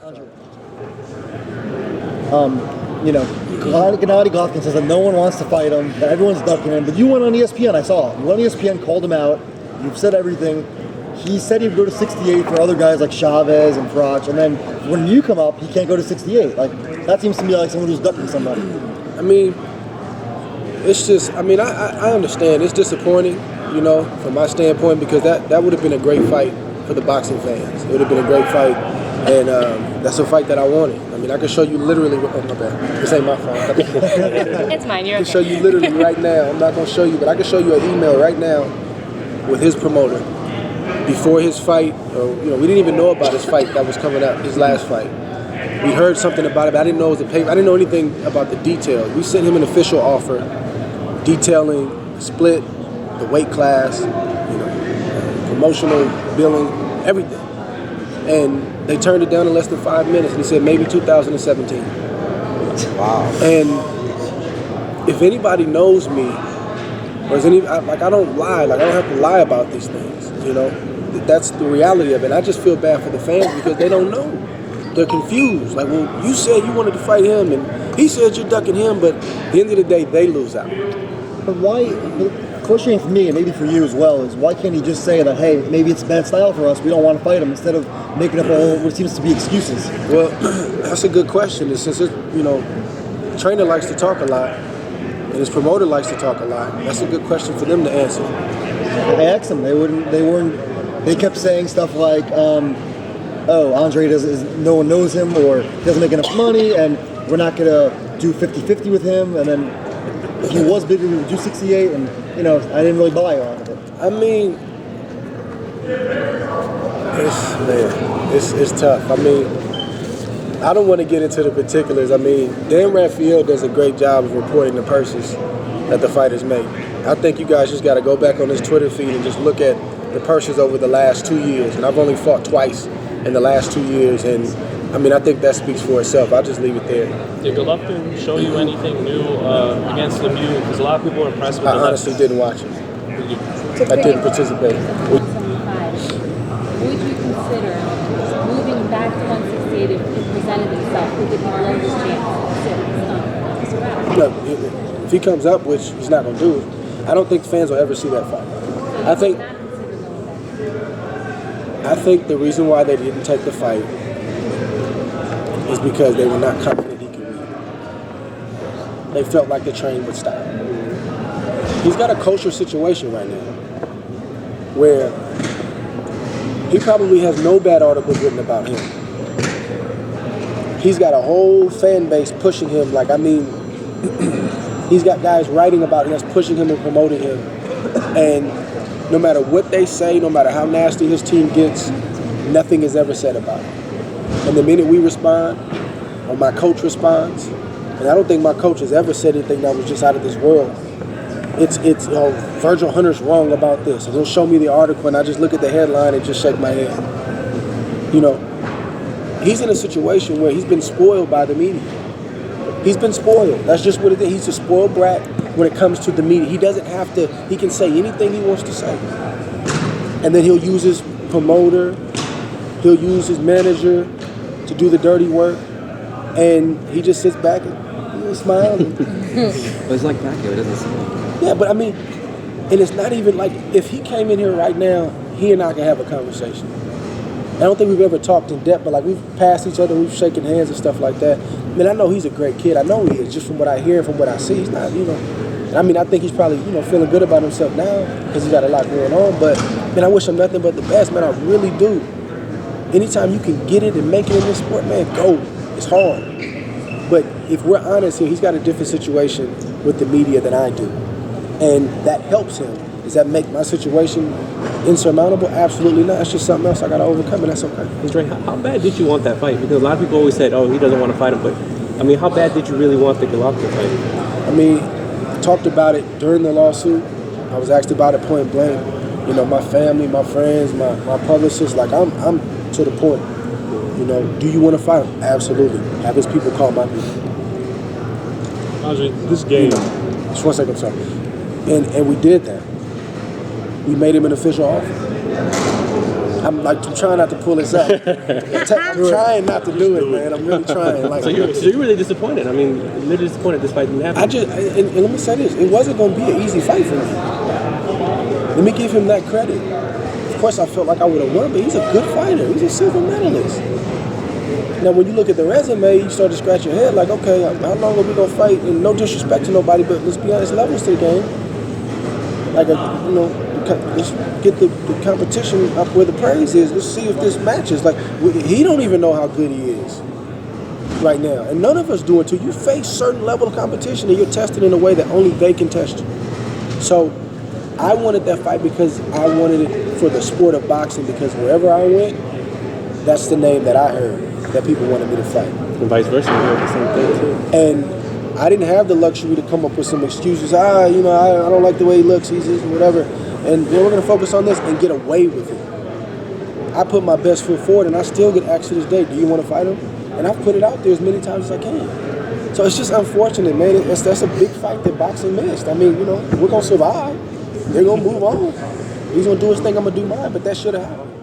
Andre. Gennady Golovkin says that no one wants to fight him, that everyone's ducking him, but you went on ESPN, I saw it. You went on ESPN, called him out, you've said everything. He said he'd go to 68 for other guys like Chavez and Brat, and then when you come up, he can't go to 68. Like, that seems to me like someone who's ducking somebody. I mean, it's just, I understand. It's disappointing, from my standpoint, because that would have been a great fight for the boxing fans. It would have been a great fight, and that's a fight that I wanted. I can show you literally, oh my bad, this ain't my phone. It's mine, you're okay. I can show you literally right now. I'm not going to show you, but I can show you an email right now with his promoter. Before his fight, we didn't even know about his fight that was coming up, his last fight. We heard something about it, but I didn't know it was a paper. I didn't know anything about the details. We sent him an official offer detailing the split, the weight class, promotional billing, everything. And they turned it down in less than 5 minutes, and he said maybe 2017. Wow. And if anybody knows me, or is I don't lie. I don't have to lie about these things. That's the reality of it. I just feel bad for the fans because they don't know. They're confused. Like, well, you said you wanted to fight him, and he said you're ducking him, but at the end of the day, they lose out. But why, the question for me, and maybe for you as well, is why can't he just say that, hey, maybe it's bad style for us, we don't want to fight him, instead of making up all what seems to be excuses? Well, that's a good question. And since the trainer likes to talk a lot, and his promoter likes to talk a lot, that's a good question for them to answer. I asked them, they kept saying stuff like, Andre no one knows him, or he doesn't make enough money, and we're not going to do 50-50 with him, and then if he was bigger, we would do 68, and, I didn't really buy all of it. It's tough. I don't want to get into the particulars. Dan Raphael does a great job of reporting the purses that the fighters make. I think you guys just got to go back on his Twitter feed and just look at the purses over the last 2 years. And I've only fought twice in the last 2 years, and I think that speaks for itself. I'll just leave it there. Did Golovkin show you anything new against Lemieux? Because a lot of people are impressed with I honestly didn't watch it. I didn't participate. Would you consider moving back to 168 if he presented himself? Who did more his chance? Look, if he comes up, which he's not going to do, I don't think fans will ever see that fight. I think the reason why they didn't take the fight is because they were not confident he could win. They felt like the train would stop. He's got a culture situation right now where he probably has no bad articles written about him. He's got a whole fan base pushing him. He's got guys writing about him, pushing him and promoting him. And no matter what they say, no matter how nasty his team gets, nothing is ever said about him. And the minute we respond, or my coach responds, and I don't think my coach has ever said anything that was just out of this world. It's Virgil Hunter's wrong about this. And he'll show me the article, and I just look at the headline and just shake my head. He's in a situation where he's been spoiled by the media. He's been spoiled. That's just what it is. He's a spoiled brat when it comes to the media. He doesn't have to, he can say anything he wants to say. And then he'll use his promoter, he'll use his manager to do the dirty work, and he just sits back and smiles. But it's like back here, it doesn't seem. Yeah, but and it's not even like, if he came in here right now, he and I can have a conversation. I don't think we've ever talked in depth, but we've passed each other, we've shaken hands and stuff like that. I know he's a great kid. I know he is, just from what I hear and from what I see. He's not, I think he's probably, feeling good about himself now because he's got a lot going on. But, I wish him nothing but the best, man. I really do. Anytime you can get it and make it in this sport, man, go. It's hard. But if we're honest here, he's got a different situation with the media than I do. And that helps him. Does that make my situation insurmountable? Absolutely not. It's just something else I got to overcome, and that's okay. Dre, how bad did you want that fight? Because a lot of people always said, he doesn't want to fight him. But, how bad did you really want the Golovkin fight? I talked about it during the lawsuit. I was asked about it point blank. My family, my friends, my publicists, I'm to the point. Do you want to fight him? Absolutely. Have his people call my people. Andre, this game. Just 1 second, sorry. And we did that. We made him an official offer. I'm trying not to pull this out. I'm trying not to do it, man. I'm really trying. Like, So you're really disappointed. I mean, literally disappointed this fight didn't happen. and let me say this: it wasn't going to be an easy fight for me. Let me give him that credit. Of course, I felt like I would have won, but he's a good fighter. He's a silver medalist. Now, when you look at the resume, you start to scratch your head like, okay, how long are we going to fight? And no disrespect to nobody, but let's be honest, levels to the game. Like, let's get the competition up where the praise is. Let's see if this matches. Like, he don't even know how good he is right now. And none of us do until you face certain level of competition and you're tested in a way that only they can test you. So, I wanted that fight because I wanted it for the sport of boxing, because wherever I went, that's the name that I heard that people wanted me to fight. And vice versa, you heard the same thing too. And I didn't have the luxury to come up with some excuses. I don't like the way he looks, he's this, whatever. And we're going to focus on this and get away with it. I put my best foot forward, and I still get asked to this day, do you want to fight him? And I've put it out there as many times as I can. So it's just unfortunate, man. That's a big fight that boxing missed. I mean, we're going to survive. They're going to move on. He's going to do his thing, I'm going to do mine, but that should have happened.